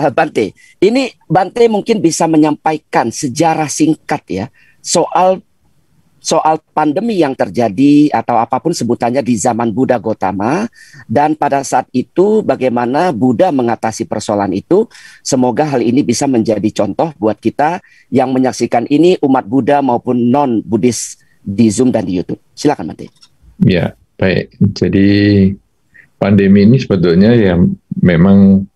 Bante, ini Bante mungkin bisa menyampaikan sejarah singkat ya soal pandemi yang terjadi atau apapun sebutannya di zaman Buddha Gotama, dan pada saat itu bagaimana Buddha mengatasi persoalan itu. Semoga hal ini bisa menjadi contoh buat kita yang menyaksikan ini, umat Buddha maupun non-Buddhis di Zoom dan di YouTube. Silakan Bante. Ya, baik. Jadi pandemi ini sebetulnya ya memang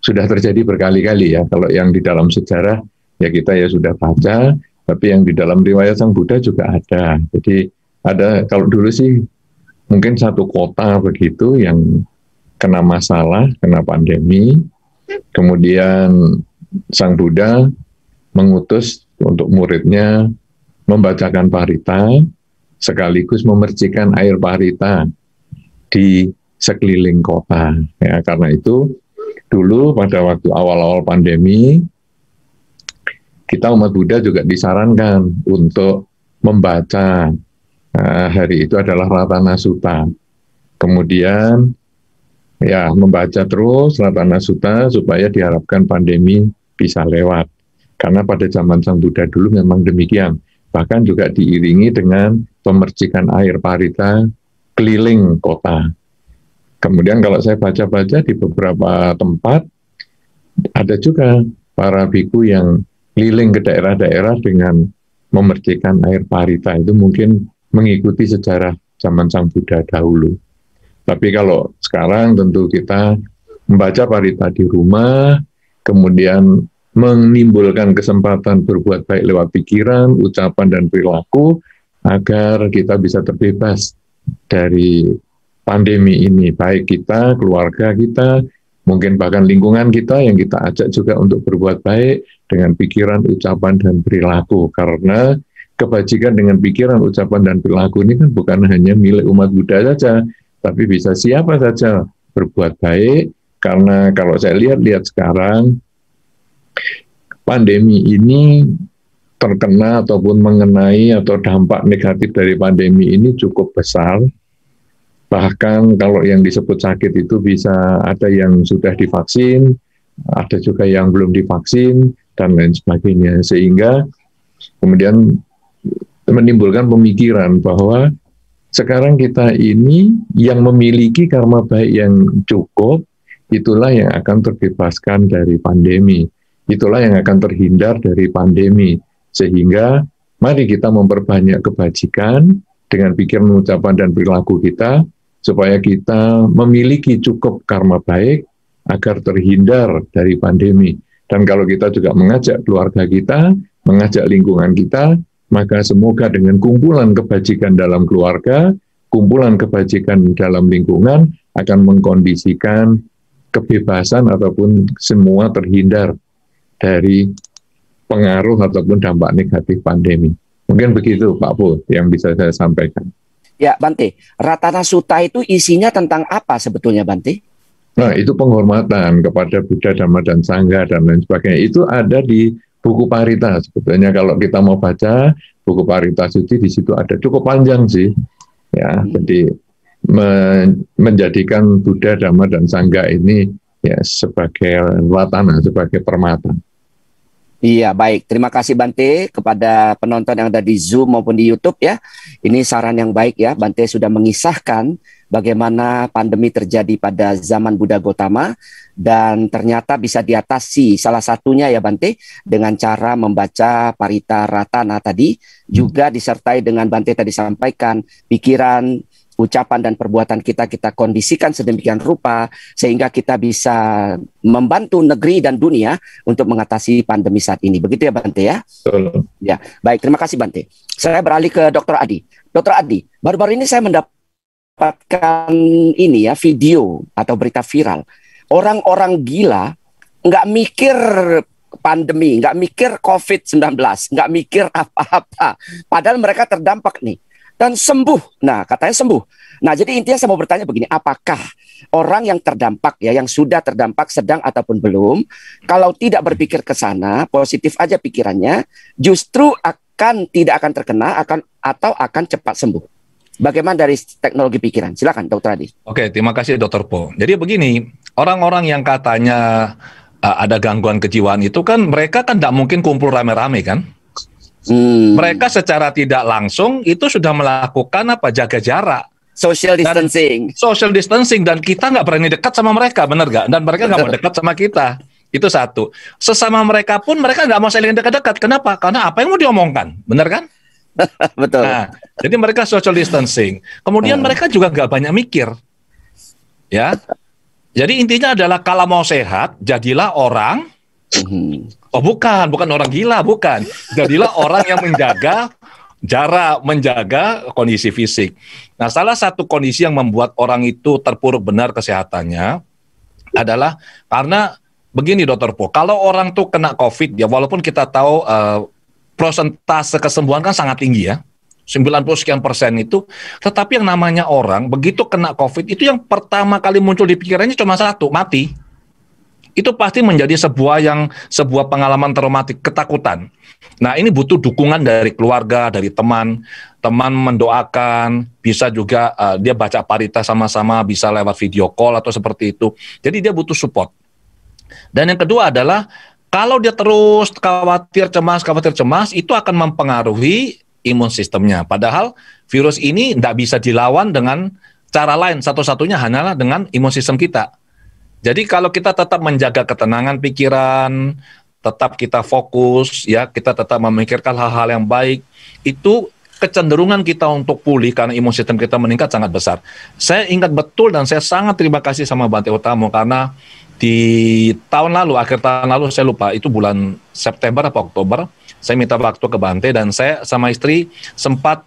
sudah terjadi berkali-kali ya. Kalau yang di dalam sejarah ya kita ya sudah baca, tapi yang di dalam riwayat Sang Buddha juga ada. Jadi ada, kalau dulu sih mungkin satu kota begitu yang kena masalah, kena pandemi. Kemudian Sang Buddha mengutus untuk muridnya membacakan parita, sekaligus memercikan air parita di sekeliling kota. Ya, karena itu dulu pada waktu awal-awal pandemi, kita umat Buddha juga disarankan untuk membaca, hari itu adalah Ratana Sutta. Kemudian ya membaca terus Ratana Sutta supaya diharapkan pandemi bisa lewat. Karena pada zaman Sang Buddha dulu memang demikian. Bahkan juga diiringi dengan pemercikan air parita keliling kota. Kemudian kalau saya baca-baca di beberapa tempat, ada juga para biku yang keliling ke daerah-daerah dengan memercikan air parita. Itu mungkin mengikuti sejarah zaman Sang Buddha dahulu. Tapi kalau sekarang tentu kita membaca parita di rumah, kemudian menimbulkan kesempatan berbuat baik lewat pikiran, ucapan, dan perilaku, agar kita bisa terbebas dari pandemi ini. Baik kita, keluarga kita, mungkin bahkan lingkungan kita yang kita ajak juga untuk berbuat baik dengan pikiran, ucapan, dan perilaku. Karena kebajikan dengan pikiran, ucapan, dan perilaku ini kan bukan hanya milik umat Buddha saja, tapi bisa siapa saja berbuat baik. Karena kalau saya lihat sekarang, pandemi ini terkena ataupun mengenai atau dampak negatif dari pandemi ini cukup besar. Bahkan kalau yang disebut sakit itu bisa ada yang sudah divaksin, ada juga yang belum divaksin, dan lain sebagainya. Sehingga kemudian menimbulkan pemikiran bahwa sekarang kita ini yang memiliki karma baik yang cukup, itulah yang akan terbebaskan dari pandemi. Itulah yang akan terhindar dari pandemi. Sehingga mari kita memperbanyak kebajikan dengan pikiran, ucapan, dan perilaku kita, supaya kita memiliki cukup karma baik agar terhindar dari pandemi. Dan kalau kita juga mengajak keluarga kita, mengajak lingkungan kita, maka semoga dengan kumpulan kebajikan dalam keluarga, kumpulan kebajikan dalam lingkungan akan mengkondisikan kebebasan ataupun semua terhindar dari pengaruh ataupun dampak negatif pandemi. Mungkin begitu Pak Po yang bisa saya sampaikan. Ya Bante, Ratana Sutta itu isinya tentang apa sebetulnya Bante? Nah, itu penghormatan kepada Buddha, Dhamma, dan Sangha, dan lain sebagainya. Itu ada di buku Parita. Sebetulnya kalau kita mau baca buku Parita Suci, di situ ada cukup panjang sih. Ya, jadi menjadikan Buddha, Dhamma, dan Sangha ini ya sebagai Ratana, sebagai permata. Iya, baik. Terima kasih Bante kepada penonton yang ada di Zoom maupun di YouTube ya. Ini saran yang baik ya. Bante sudah mengisahkan bagaimana pandemi terjadi pada zaman Buddha Gotama dan ternyata bisa diatasi, salah satunya ya Bante, dengan cara membaca Parita Ratana tadi, juga disertai dengan Bante tadi sampaikan pikiran, ucapan, dan perbuatan kita kondisikan sedemikian rupa sehingga kita bisa membantu negeri dan dunia untuk mengatasi pandemi saat ini. Begitu ya Bante ya? Betul. Ya, baik. Terima kasih Bante. Saya beralih ke Dr. Adi. Dr. Adi, baru-baru ini saya mendapatkan ini ya, video atau berita viral. Orang-orang gila nggak mikir pandemi, nggak mikir COVID-19, nggak mikir apa-apa. Padahal mereka terdampak nih. Dan sembuh. Nah, katanya sembuh. Nah, jadi intinya saya mau bertanya begini, apakah orang yang terdampak ya, yang sudah terdampak sedang ataupun belum, kalau tidak berpikir ke sana, positif aja pikirannya, justru tidak akan terkena atau akan cepat sembuh. Bagaimana dari teknologi pikiran? Silakan Dr. Adi. Oke, terima kasih Dr. Po. Jadi begini, orang-orang yang katanya ada gangguan kejiwaan itu kan mereka kan tidak mungkin kumpul rame-rame kan. Mereka secara tidak langsung itu sudah melakukan jaga jarak, social distancing, dan kita nggak berani dekat sama mereka, benar nggak? Dan mereka nggak mau dekat sama kita. Itu satu. Sesama mereka pun mereka nggak mau saling dekat-dekat. Kenapa? Karena apa yang mau diomongkan, benar kan? Betul. Nah, jadi mereka social distancing. Kemudian mereka juga nggak banyak mikir, ya. Jadi intinya adalah kalau mau sehat, jadilah orang. Oh bukan orang gila, bukan. Jadilah orang yang menjaga jarak, menjaga kondisi fisik. Nah, salah satu kondisi yang membuat orang itu terpuruk benar kesehatannya adalah karena begini, Dr. Po, kalau orang tuh kena COVID, ya walaupun kita tahu persentase kesembuhan kan sangat tinggi ya, 90 sekian persen itu, tetapi yang namanya orang begitu kena COVID itu yang pertama kali muncul di pikirannya cuma satu, mati. Itu pasti menjadi sebuah pengalaman traumatik, ketakutan. Nah, ini butuh dukungan dari keluarga, dari teman mendoakan, bisa juga dia baca parita sama-sama, bisa lewat video call atau seperti itu. Jadi dia butuh support. Dan yang kedua adalah kalau dia terus khawatir cemas, itu akan mempengaruhi imun sistemnya. Padahal virus ini tidak bisa dilawan dengan cara lain, satu-satunya hanyalah dengan imun sistem kita. Jadi kalau kita tetap menjaga ketenangan pikiran, tetap kita fokus, ya kita tetap memikirkan hal-hal yang baik, itu kecenderungan kita untuk pulih karena imun sistem kita meningkat sangat besar. Saya ingat betul dan saya sangat terima kasih sama Bante Utamo karena di tahun lalu, akhir tahun lalu saya lupa, itu bulan September atau Oktober, saya minta waktu ke Bante dan saya sama istri sempat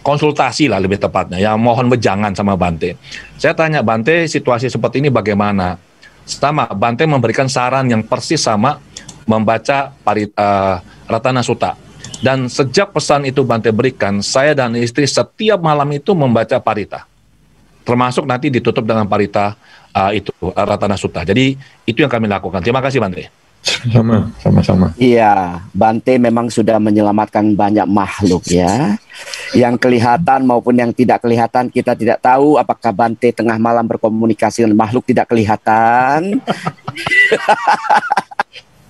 konsultasi lah lebih tepatnya, ya mohon wejangan sama Bante. Saya tanya, Bante situasi seperti ini bagaimana? Sama, Bante memberikan saran yang persis sama membaca Ratana Sutta. Dan sejak pesan itu Bante berikan, saya dan istri setiap malam itu membaca parita. Termasuk nanti ditutup dengan parita itu, Ratana Sutta. Jadi itu yang kami lakukan. Terima kasih Bante. Sama-sama. Iya, Bante memang sudah menyelamatkan banyak makhluk ya. Yang kelihatan maupun yang tidak kelihatan, kita tidak tahu apakah Bante tengah malam berkomunikasi dengan makhluk tidak kelihatan.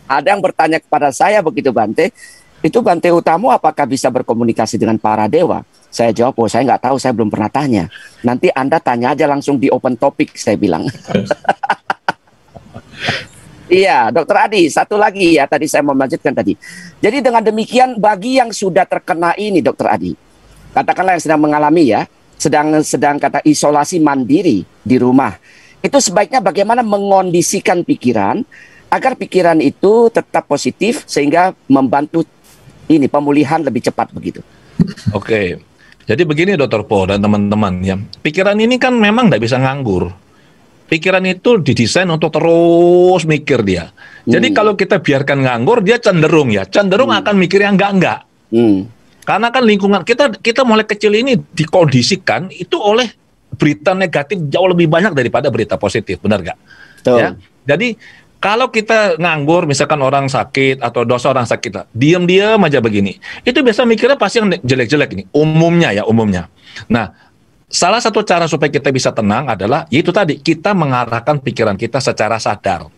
Ada yang bertanya kepada saya begitu, Bante, itu Bante Utamo apakah bisa berkomunikasi dengan para dewa? Saya jawab, oh saya nggak tahu, saya belum pernah tanya. Nanti Anda tanya aja langsung di open topic, saya bilang. Iya, Dokter Adi, satu lagi ya, tadi saya mau melanjutkan tadi. Jadi dengan demikian, bagi yang sudah terkena ini, Dokter Adi, katakanlah yang sedang mengalami ya, sedang kata isolasi mandiri di rumah, itu sebaiknya bagaimana mengondisikan pikiran, agar pikiran itu tetap positif, sehingga membantu ini pemulihan lebih cepat begitu. Oke, jadi begini Dr. Po dan teman-teman ya, pikiran ini kan memang tidak bisa nganggur. Pikiran itu didesain untuk terus mikir dia. Jadi kalau kita biarkan nganggur, dia cenderung akan mikir yang enggak. Karena kan lingkungan kita mulai kecil ini dikondisikan itu oleh berita negatif jauh lebih banyak daripada berita positif, benar nggak? Ya. Jadi kalau kita nganggur, misalkan orang sakit atau dosa orang sakit lah, diam-diam aja begini, itu biasa mikirnya pasti yang jelek-jelek ini, umumnya. Nah, salah satu cara supaya kita bisa tenang adalah yaitu tadi, kita mengarahkan pikiran kita secara sadar.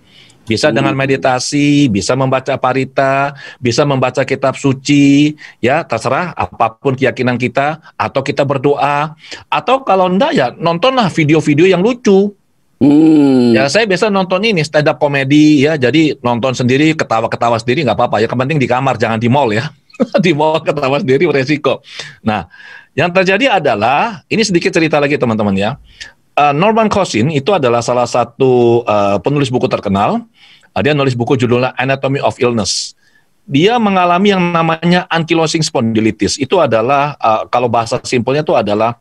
Bisa dengan meditasi, bisa membaca parita, bisa membaca kitab suci, ya terserah apapun keyakinan kita, atau kita berdoa, atau kalau enggak ya nontonlah video-video yang lucu. Ya saya biasa nonton ini stand up komedi ya, jadi nonton sendiri, ketawa-ketawa sendiri nggak apa-apa ya, yang penting di kamar, jangan di mall ya. Di mall ketawa sendiri beresiko. Nah, yang terjadi adalah, ini sedikit cerita lagi teman-teman ya. Norman Cousins itu adalah salah satu penulis buku terkenal. Dia nulis buku judulnya Anatomy of Illness. Dia mengalami yang namanya ankylosing spondylitis. Itu adalah, kalau bahasa simpelnya itu adalah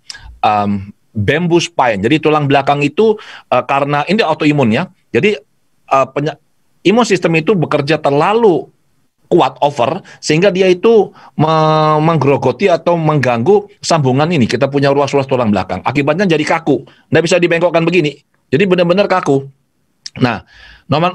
bamboo spine. Jadi tulang belakang itu karena ini autoimun ya. Jadi imun sistem itu bekerja terlalu kuat over sehingga dia itu menggerogoti atau mengganggu sambungan ini. Kita punya ruas-ruas tulang belakang. Akibatnya jadi kaku. Nggak bisa dibengkokkan begini. Jadi benar-benar kaku. Nah,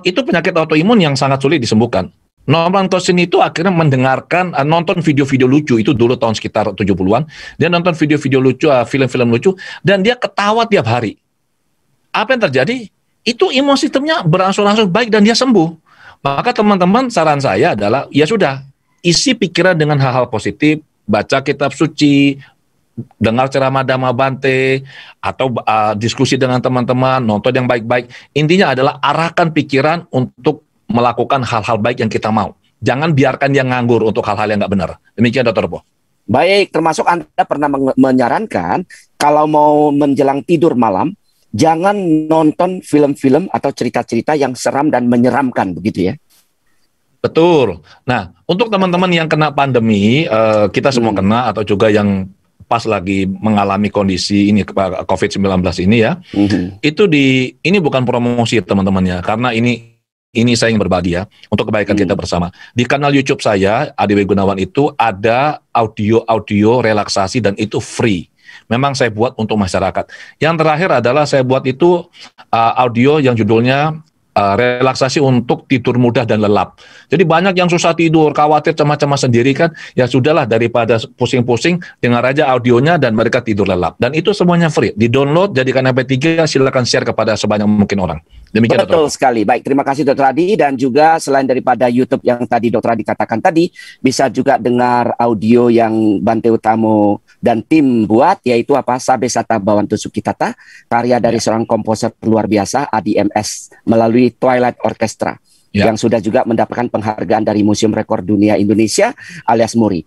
itu penyakit autoimun yang sangat sulit disembuhkan. Norman Cousins itu akhirnya mendengarkan, nonton video-video lucu, itu dulu tahun sekitar 70-an. Dia nonton video-video lucu, film-film lucu, dan dia ketawa tiap hari. Apa yang terjadi? itu imun sistemnya berangsur-angsur baik dan dia sembuh. Maka teman-teman, saran saya adalah ya sudah, isi pikiran dengan hal-hal positif, baca kitab suci, dengar ceramah Dhamma Bante, atau diskusi dengan teman-teman, nonton yang baik-baik. Intinya adalah arahkan pikiran untuk melakukan hal-hal baik yang kita mau. Jangan biarkan dia nganggur untuk hal-hal yang nggak benar. Demikian Dr. Po. Baik, termasuk Anda pernah menyarankan kalau mau menjelang tidur malam, jangan nonton film-film atau cerita-cerita yang seram dan menyeramkan, begitu ya? Betul. Nah, untuk teman-teman yang kena pandemi, kita semua kena, atau juga yang pas lagi mengalami kondisi ini COVID-19 ini ya, ini bukan promosi teman-teman ya, karena ini saya ingin berbagi ya, untuk kebaikan kita bersama. Di kanal YouTube saya, Adi W. Gunawan, itu ada audio relaksasi dan itu free. Memang saya buat untuk masyarakat. Yang terakhir adalah saya buat itu audio yang judulnya relaksasi untuk tidur mudah dan lelap. Jadi banyak yang susah tidur, khawatir cemas-cemas sendiri kan, ya sudahlah, daripada pusing-pusing, dengar aja audionya dan mereka tidur lelap. Dan itu semuanya free. Di-download, jadikan MP3, silakan share kepada sebanyak mungkin orang. Demikian, betul sekali. Baik, terima kasih Dr. Adi, dan juga selain daripada YouTube yang tadi Dr. Adi katakan tadi, bisa juga dengar audio yang Bante Utamo dan tim buat, yaitu Sabe Sata Bawantu Sukitata, karya dari seorang komposer luar biasa, Adi MS, melalui Twilight Orchestra, yang sudah juga mendapatkan penghargaan dari Museum Rekor Dunia Indonesia alias MURI.